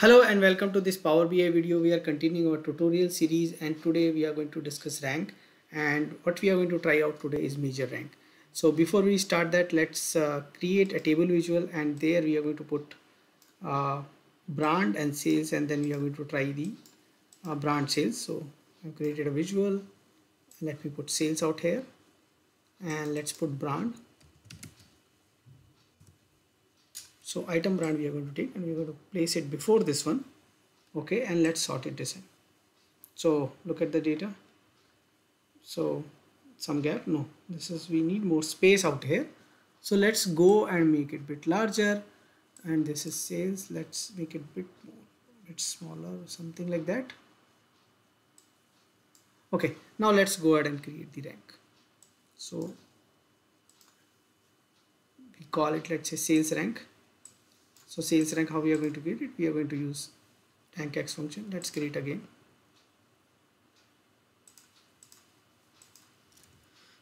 Hello and welcome to this Power BI video. We are continuing our tutorial series and today we are going to discuss rank, and what we are going to try out today is measure rank. So before we start that, let's create a table visual, and there we are going to put brand and sales, and then we are going to try the brand sales. So I've created a visual. Let me put sales out here and let's put brand. So item brand we are going to take and we are going to place it before this one. Okay, and let's sort it this in. So look at the data. So some gap, no, this is, we need more space out here. So let's go and make it a bit larger, and this is sales. Let's make it bit smaller, something like that. Okay, now let's go ahead and create the rank. So we call it, let's say, sales rank. So sales rank, how we are going to get it? We are going to use rankx function. Let's create again.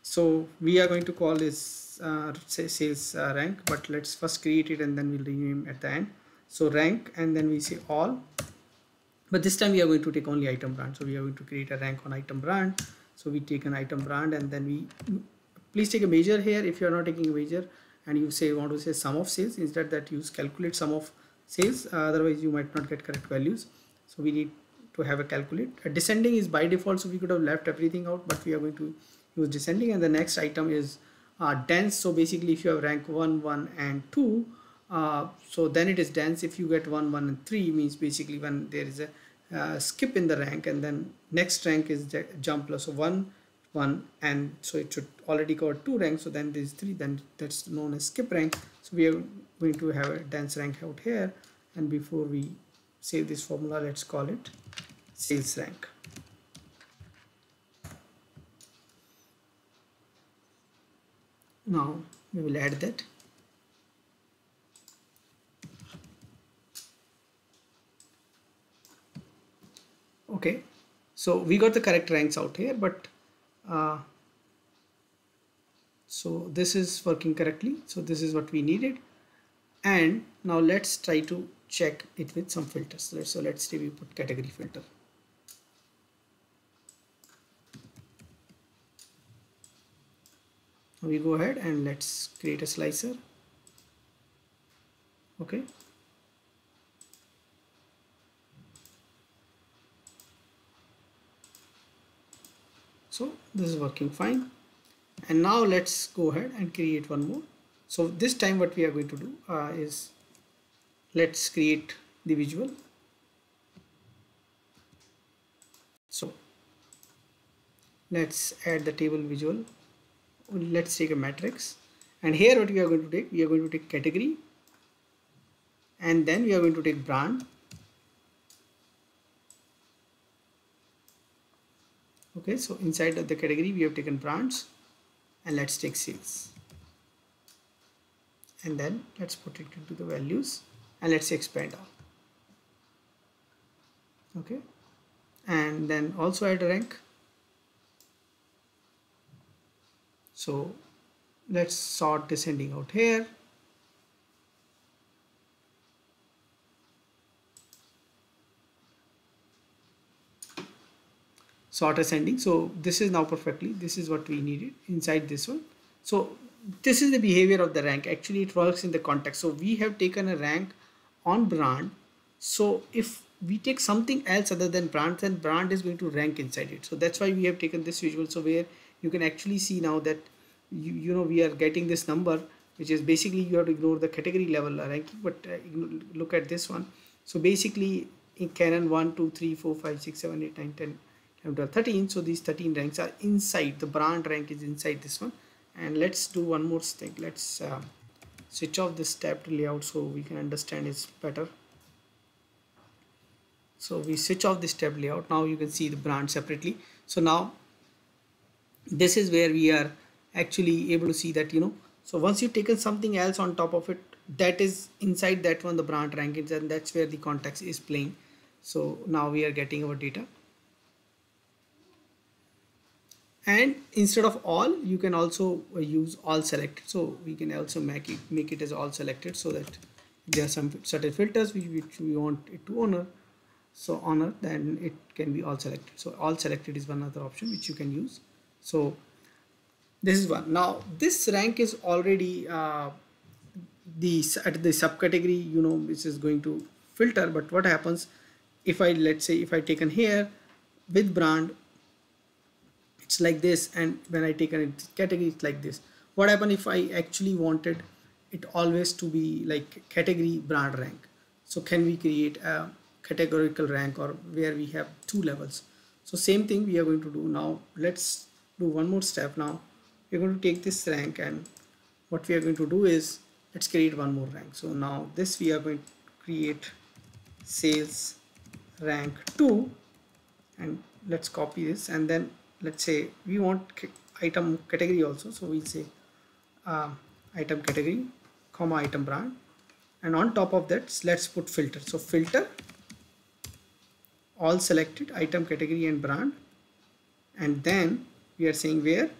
So we are going to call this say sales rank, but let's first create it and then we'll rename at the end. So rank, and then we say all, but this time we are going to take only item brand. So we are going to create a rank on item brand. So we take an item brand, and then we, please take a measure here. If you are not taking a measure and you say want to say sum of sales, instead that use calculate sum of sales, otherwise you might not get correct values. So we need to have a calculate. Descending is by default, so we could have left everything out, but we are going to use descending. And the next item is dense. So basically if you have rank 1, 1 and 2, so then it is dense. If you get 1, 1 and 3, means basically when there is a skip in the rank, and then next rank is jump plus. So 1, 1, and so it should already cover 2 ranks. So then this is 3, then that's known as skip rank. So we are going to have a dense rank out here, and before we save this formula, let's call it sales rank. Now we will add that. Okay, so we got the correct ranks out here, but so this is working correctly. So this is what we needed, and now let's try to check it with some filters. So let's say we put category filter. Now we go ahead and let's create a slicer. Okay, so this is working fine, and now let's go ahead and create one more. So this time what we are going to do is, let's create the visual. So let's add the table visual. Let's take a matrix, and here what we are going to take, we are going to take category, and then we are going to take brand. Okay, so inside of the category we have taken brands, and let's take sales, and then let's put it into the values, and let's expand all. Okay, and then also add a rank. So let's sort descending out here. Sort ascending. So this is now perfectly, this is what we needed inside this one. So this is the behavior of the rank. Actually it works in the context. So we have taken a rank on brand. So if we take something else other than brand, then brand is going to rank inside it. So that's why we have taken this visual. So where you can actually see now that you know we are getting this number, which is basically, you have to ignore the category level ranking, but look at this one. So basically in Canon 1, 2, 3, 4, 5, 6, 7, 8, 9, 10, 11, 12, 13. So these 13 ranks are inside, the brand rank is inside this one. And let's do one more thing. Let's switch off this tabbed layout so we can understand it better. So we switch off this tab layout. Now you can see the brand separately. So now this is where we are actually able to see that, you know, so once you've taken something else on top of it, that is inside that one, the brand rankings, and that's where the context is playing. So now we are getting our data. And instead of all, you can also use all selected. So we can also make it as all selected, so that there are some certain filters which we want it to honor, so honor, then it can be all selected. So all selected is one other option which you can use. So this is one. Now this rank is already the at the subcategory, you know, which is going to filter. But what happens if I, let's say if I taken here with brand, it's like this, and when I take a category it's like this. What happen if I actually wanted it always to be like category brand rank? So can we create a categorical rank, or where we have two levels? So same thing we are going to do now. Let's do one more step. Now we're going to take this rank, and what we are going to do is let's create one more rank. So now this we are going to create sales rank 2, and let's copy this, and then let's say we want item category also. So we'll say item category comma item brand, and on top of that let's put filter. So filter all selected item category and brand, and then we are saying where,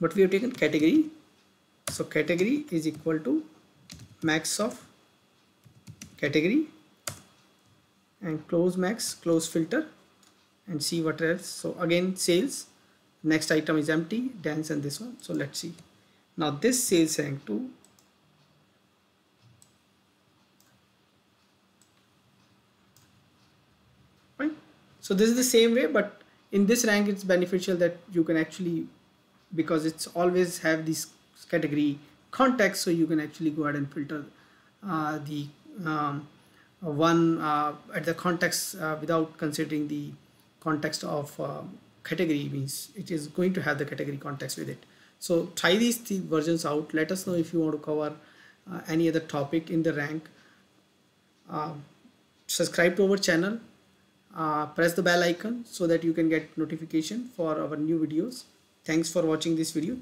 but we have taken category. So category is equal to max of category, and close max, close filter, and see what else. So again sales, next item is empty, dance, and this one. So let's see. Now this sales rank 2, right? So this is the same way, but in this rank it's beneficial that you can actually, because it's always have this category context, so you can actually go ahead and filter the one at the context without considering the context of category. Means it is going to have the category context with it. So try these three versions out. Let us know if you want to cover any other topic in the rank. Subscribe to our channel, press the bell icon so that you can get notification for our new videos. Thanks for watching this video.